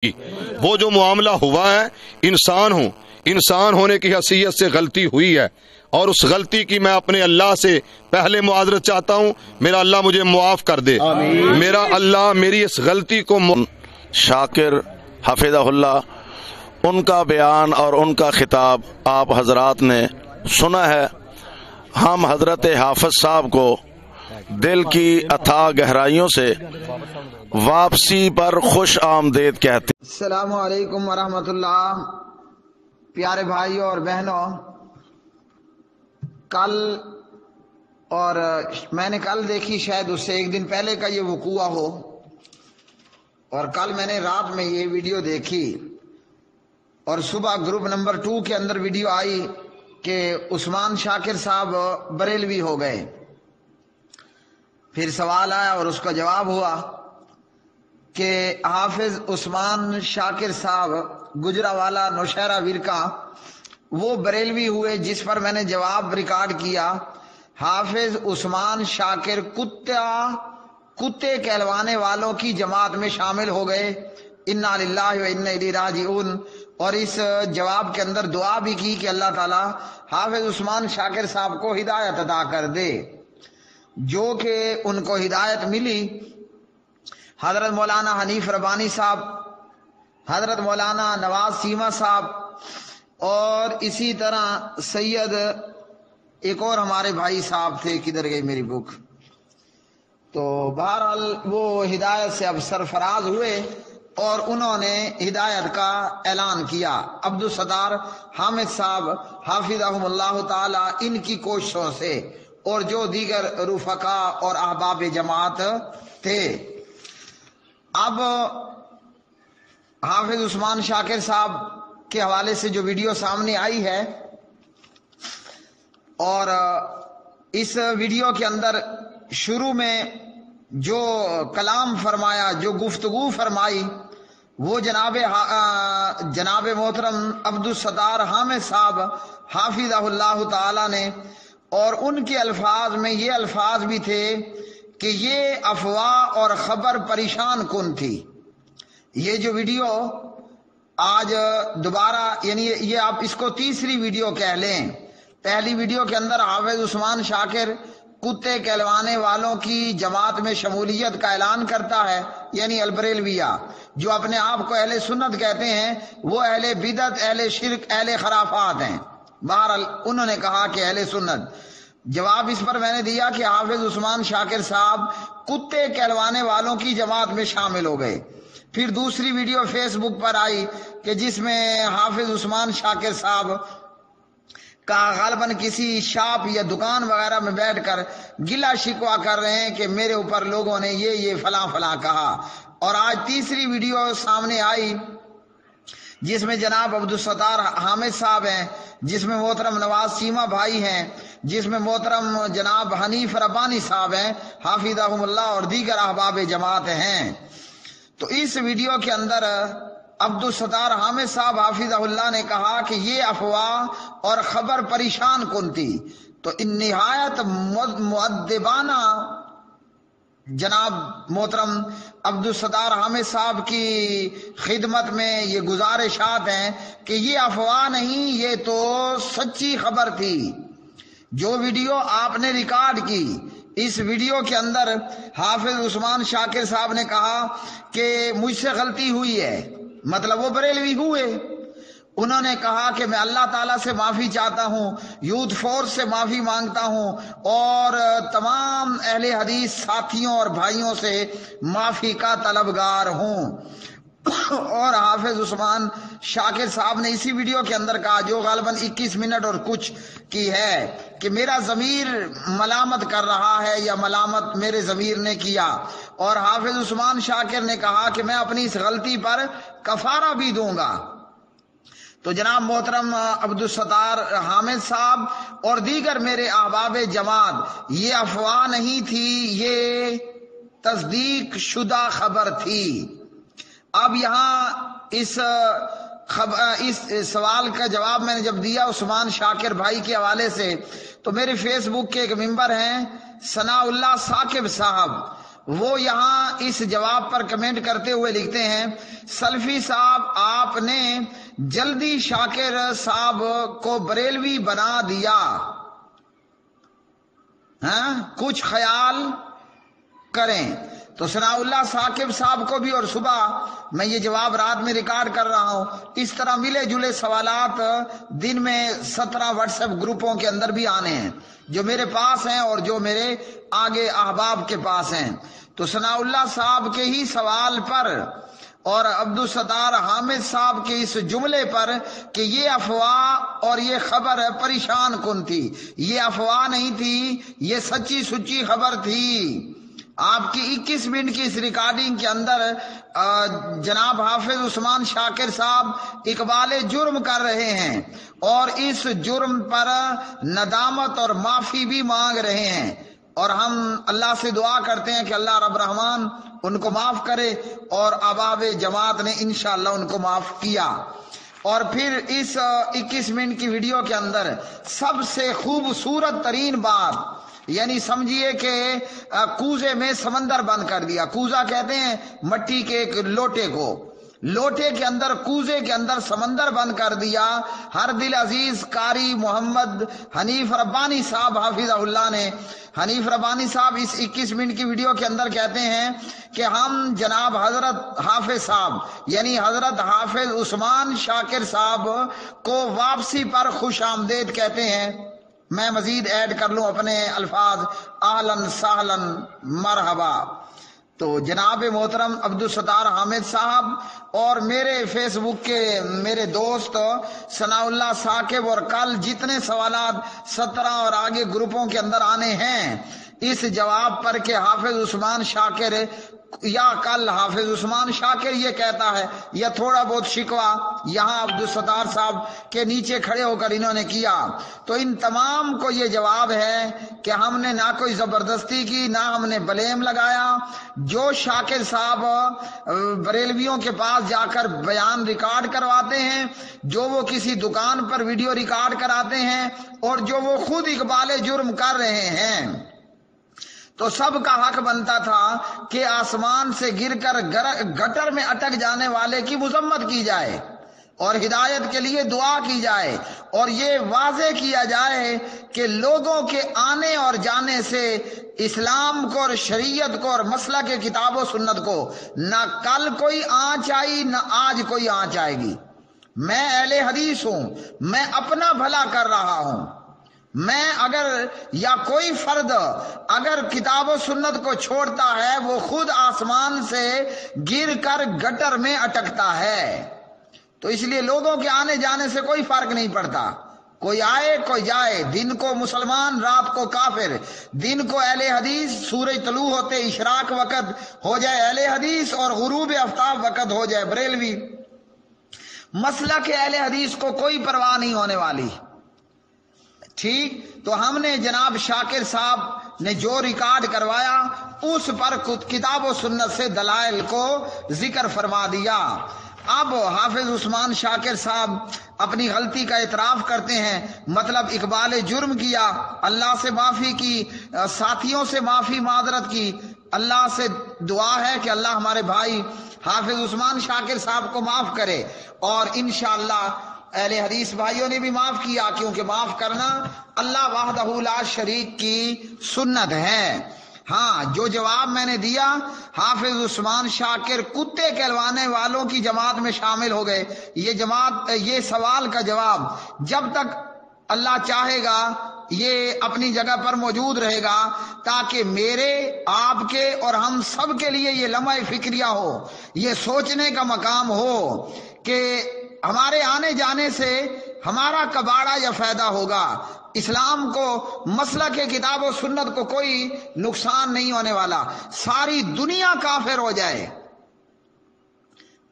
وہ جو معاملہ ہوا ہے، انسان ہوں، انسان ہونے کی حیثیت سے غلطی ہوئی ہے، اور اس غلطی کی میں اپنے اللہ سے پہلے معذرت چاہتا ہوں، میرا اللہ مجھے معاف کر دے، میرا اللہ میری اس غلطی کو شاکر حفظہ اللہ، ان کا بیان اور ان کا خطاب آپ حضرات نے سنا ہے۔ ہم حضرت حافظ صاحب کو دل کی اتھاہ گہرائیوں سے واپسی پر خوش آمدید کہتے ہیں۔ السلام علیکم ورحمۃ اللہ۔ پیارے بھائیوں اور بہنوں، کل اور میں نے کل دیکھی، شاید اس سے ایک دن پہلے کا یہ وقوع ہو، اور کل میں نے رات میں یہ ویڈیو دیکھی، اور صبح گروپ نمبر 2 کے اندر ویڈیو آئی کہ عثمان شاکر صاحب بریلوی ہو گئے۔ پھر سوال آیا اور اس کا جواب ہوا کہ حافظ عثمان شاکر صاحب گجرانوالہ نوشہرہ ورکا وہ بریلوی ہوئے، جس پر میں نے جواب ریکارڈ کیا، حافظ عثمان شاکر کتے کہلوانے والوں کی جماعت میں شامل ہو گئے، انا للہ و انا الیہ راجعون۔ اور اس جواب کے اندر دعا بھی کی کہ اللہ تعالی حافظ عثمان شاکر صاحب کو ہدایت عطا کر دے، جو کہ ان کو ہدایت ملی۔ حضرت مولانا حنیف ربانی صاحب، حضرت مولانا نواز سیما صاحب، اور اسی طرح سید ایک اور ہمارے بھائی صاحب تھے، کدھر گئی میری بک، تو بہرحال وہ ہدایت سے اب سرفراز ہوئے، اور انہوں نے ہدایت کا اعلان کیا۔ عبدالستار حامد صاحب حافظہم اللہ تعالی، ان کی کوششوں سے، اور جو دیگر رفقا اور احباب جماعت تھے۔ اب حافظ عثمان شاکر صاحب کے حوالے سے جو ویڈیو سامنے آئی ہے، اور اس ویڈیو کے اندر شروع میں جو کلام فرمایا، جو گفتگو فرمائی، وہ جناب محترم عبدالستار حامد صاحب حافظہ اللہ تعالی نے، اور ان کے الفاظ میں یہ الفاظ بھی تھے کہ یہ افواہ اور خبر پریشان کن تھی۔ یہ جو ویڈیو آج دوبارہ، یعنی یہ آپ اس کو تیسری ویڈیو کہہ لیں۔ پہلی ویڈیو کے اندر حافظ عثمان شاکر کتے کہلوانے والوں کی جماعت میں شمولیت کا اعلان کرتا ہے، یعنی البریلویہ، جو اپنے آپ کو اہل سنت کہتے ہیں، وہ اہل بدعت، اہل شرک، اہل خرافات ہیں۔ بہرحال انہوں نے کہا کہ اہل سنت۔ جواب اس پر میں نے دیا کہ حافظ عثمان شاکر صاحب کتے کہلوانے والوں کی جماعت میں شامل ہو گئے۔ پھر دوسری ویڈیو فیس بک پر آئی کہ جس میں حافظ عثمان شاکر صاحب کا غالباً کسی شاپ یا دکان وغیرہ میں بیٹھ کر گلہ شکوا کر رہے ہیں کہ میرے اوپر لوگوں نے یہ فلاں فلاں کہا۔ اور آج تیسری ویڈیو سامنے آئی جس میں جناب عبدالستار حامد صاحب ہیں، جس میں محترم نواز سیما بھائی ہیں، جس میں محترم جناب حنیف ربانی صاحب ہیں حافظہم اللہ، اور دیگر احباب جماعت ہیں۔ تو اس ویڈیو کے اندر عبدالستار حامد صاحب حافظہ اللہ نے کہا کہ یہ افواہ اور خبر پریشان کن تھی۔ تو ان نہایت مؤدبانہ جناب محترم عبدالستار حامد صاحب کی خدمت میں یہ گزارشات ہیں کہ یہ افواہ نہیں، یہ تو سچی خبر تھی۔ جو ویڈیو آپ نے ریکارڈ کی، اس ویڈیو کے اندر حافظ عثمان شاکر صاحب نے کہا کہ مجھ سے غلطی ہوئی ہے، مطلب وہ بریلوی ہوئے۔ انہوں نے کہا کہ میں اللہ تعالیٰ سے معافی چاہتا ہوں، یوتھ فورس سے معافی مانگتا ہوں، اور تمام اہل حدیث ساتھیوں اور بھائیوں سے معافی کا طلبگار ہوں۔ اور حافظ عثمان شاکر صاحب نے اسی ویڈیو کے اندر کہا، جو غالباً 21 منٹ اور کچھ کی ہے، کہ میرا ضمیر ملامت کر رہا ہے، یا ملامت میرے ضمیر نے کیا۔ اور حافظ عثمان شاکر نے کہا کہ میں اپنی اس غلطی پر کفارہ بھی دوں گا۔ تو جناب محترم عبدالستار حامد صاحب اور دیگر میرے احباب جماعت، یہ افواہ نہیں تھی، یہ تصدیق شدہ خبر تھی۔ اب یہاں اس سوال کا جواب میں نے جب دیا عثمان شاکر بھائی کے حوالے سے، تو میرے فیس بک کے ایک ممبر ہیں ثناء اللہ ثاقب صاحب، وہ یہاں اس جواب پر کمنٹ کرتے ہوئے لکھتے ہیں، سلفی صاحب آپ نے جلدی شاکر صاحب کو بریلوی بنا دیا، کچھ خیال کریں۔ تو ثناء اللہ ثاقب صاحب کو بھی، اور صبح میں یہ جواب رات میں ریکارڈ کر رہا ہوں، اس طرح ملے جلے سوالات دن میں 17 واٹس ایپ گروپوں کے اندر بھی آنے ہیں، جو میرے پاس ہیں اور جو میرے آگے احباب کے پاس ہیں۔ تو ثناء اللہ صاحب کے ہی سوال پر اور عبدالستار حامد صاحب کے اس جملے پر کہ یہ افواہ اور یہ خبر پریشان کن تھی، یہ افواہ نہیں تھی، یہ سچی سچی خبر تھی۔ آپ کی 21 منٹ کی اس ریکارڈنگ کے اندر جناب حافظ عثمان شاکر صاحب اقبال جرم کر رہے ہیں اور اس جرم پر ندامت اور معافی بھی مانگ رہے ہیں، اور ہم اللہ سے دعا کرتے ہیں کہ اللہ رب رحمان ان کو معاف کرے، اور احباب جماعت نے انشاءاللہ ان کو معاف کیا۔ اور پھر اس 21 منٹ کی ویڈیو کے اندر سب سے خوبصورت ترین بات، یعنی سمجھیے کہ کوزے میں سمندر بند کر دیا۔ کوزہ کہتے ہیں مٹی کے ایک لوٹے کو، لوٹے کے اندر کوزے کے اندر سمندر بند کر دیا۔ ہر دل عزیز قاری محمد حنیف ربانی صاحب حافظ اللہ نے، حنیف ربانی صاحب اس 21 منٹ کی ویڈیو کے اندر کہتے ہیں کہ ہم جناب حضرت حافظ صاحب یعنی حضرت حافظ عثمان شاکر صاحب کو واپسی پر خوش آمدید کہتے ہیں۔ میں مزید ایڈ کر لوں اپنے الفاظ، اہلاً سہلاً مرحبا۔ تو جناب محترم عبدالستار حامد صاحب اور میرے فیس بک کے میرے دوست ثناء اللہ ثاقب، اور کل جتنے سوالات 17 اور آگے گروپوں کے اندر آنے ہیں اس جواب پر کہ حافظ عثمان شاکر یا کل حافظ عثمان شاکر یہ کہتا ہے، یا تھوڑا بہت شکوہ یہاں عبدالستار صاحب کے نیچے کھڑے ہو کر انہوں نے کیا، تو ان تمام کو یہ جواب ہے کہ ہم نے نہ کوئی زبردستی کی، نہ ہم نے بلیم لگایا۔ جو شاکر صاحب بریلویوں کے پاس جا کر بیان ریکارڈ کرواتے ہیں، جو وہ کسی دکان پر ویڈیو ریکارڈ کراتے ہیں، اور جو وہ خود اقبال جرم کر رہے ہیں، تو سب کا حق بنتا تھا کہ آسمان سے گر کر گٹر میں اٹک جانے والے کی مذمت کی جائے اور ہدایت کے لیے دعا کی جائے، اور یہ واضح کیا جائے کہ لوگوں کے آنے اور جانے سے اسلام کو اور شریعت کو اور مسلک کتاب و سنت کو نہ کل کوئی آنچ آئی نہ آج کوئی آنچ آئے گی۔ میں اہل حدیث ہوں، میں اپنا بھلا کر رہا ہوں۔ میں اگر یا کوئی فرد اگر کتاب و سنت کو چھوڑتا ہے، وہ خود آسمان سے گر کر گٹر میں اٹکتا ہے۔ تو اس لیے لوگوں کے آنے جانے سے کوئی فرق نہیں پڑتا، کوئی آئے کوئی جائے، دن کو مسلمان رات کو کافر، دن کو اہل حدیث سورج طلوع ہوتے اشراق وقت ہو جائے اہل حدیث اور غروب آفتاب وقت ہو جائے بریلوی۔ مسلک اہل حدیث کو کوئی پرواہ نہیں ہونے والی۔ ٹھیک، تو ہم نے جناب شاکر صاحب نے جو ریکارڈ کروایا اس پر کتاب و سنت سے دلائل کو ذکر فرما دیا۔ اب حافظ عثمان شاکر صاحب اپنی غلطی کا اعتراف کرتے ہیں، مطلب اقبال جرم کیا، اللہ سے معافی کی، ساتھیوں سے معافی معذرت کی۔ اللہ سے دعا ہے کہ اللہ ہمارے بھائی حافظ عثمان شاکر صاحب کو معاف کرے، اور انشاءاللہ اہل حدیث بھائیوں نے بھی معاف کیا، کیونکہ معاف کرنا اللہ وحدہ لا شریک کی سنت ہے۔ ہاں، جو جواب میں نے دیا، حافظ عثمان شاکر کتے کہلوانے والوں کی جماعت میں شامل ہو گئے۔ یہ جماعت، یہ سوال کا جواب جب تک اللہ چاہے گا یہ اپنی جگہ پر موجود رہے گا، تاکہ میرے، آپ کے اور ہم سب کے لیے یہ لمحہ فکریہ ہو، یہ سوچنے کا مقام ہو کہ ہمارے آنے جانے سے ہمارا کباڑا یا فائدہ ہوگا، اسلام کو، مسلک کتاب و سنت کو کوئی نقصان نہیں ہونے والا، ساری دنیا کافر ہو جائے،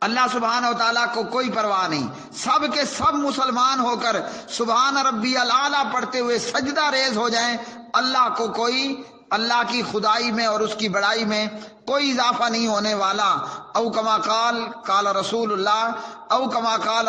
اللہ سبحانہ و تعالیٰ کو کوئی پرواہ نہیں، سب کے سب مسلمان ہو کر سبحان ربی الاعلیٰ پڑھتے ہوئے سجدہ ریز ہو جائیں، اللہ کو کوئی، اللہ کی خدائی میں اور اس کی بڑائی میں کوئی اضافہ نہیں ہونے والا۔ او کما قال قال رسول اللہ، او کما قال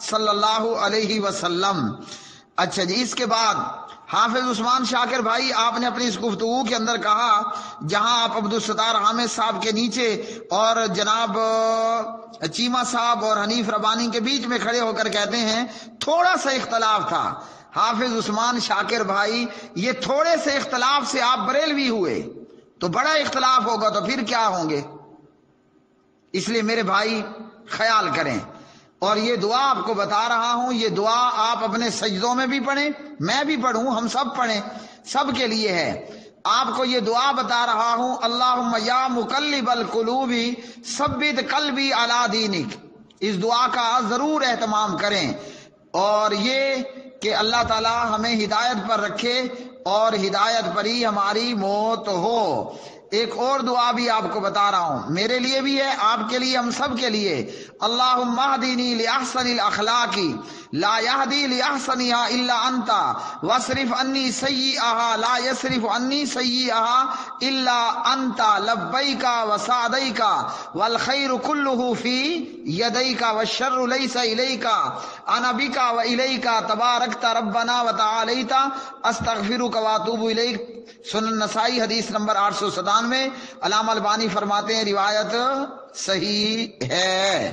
صلی اللہ علیہ وسلم۔ اچھا جی، اس کے بعد حافظ عثمان شاکر بھائی، آپ نے اپنی اس گفتگو کے اندر کہا جہاں آپ عبدالستار حامد صاحب کے نیچے اور جناب چیمہ صاحب اور حنیف ربانی کے بیچ میں کھڑے ہو کر کہتے ہیں تھوڑا سا اختلاف تھا. حافظ عثمان شاکر بھائی، یہ تھوڑے سے اختلاف سے آپ بریلوی ہوئے تو بڑا اختلاف ہوگا تو پھر کیا ہوں گے. اس لیے میرے بھائی خیال کریں. اور یہ دعا آپ کو بتا رہا ہوں، یہ دعا آپ اپنے سجدوں میں بھی پڑھیں، میں بھی پڑھوں، ہم سب پڑھیں، سب کے لیے ہے. آپ کو یہ دعا بتا رہا ہوں، اللہم یا مقلب القلوب ثبت قلبی علی دینک. اس دعا کا ضرور اہتمام کریں، اور یہ کہ اللہ تعالی ہمیں ہدایت پر رکھے اور ہدایت پر ہی ہماری موت ہو. ایک اور دعا بھی آپ کو بتا رہا ہوں، میرے لیے بھی ہے، آپ کے لیے، ہم سب کے لیے. اللہم اہدنی لاحسن الاخلاق لا یہدی لاحسنها الا انت واصرف عنی سیئها لا یصرف عنی سیئها الا انت لبیک وسعدیک والخیر کلہ فی یدیک والشر لیس الیک انا بک والیک تبارکت ربنا وتعالیت استغفرک واتوب الیک. سنن نسائی حدیث نمبر 897. علامہ البانی فرماتے ہیں روایت صحیح ہے.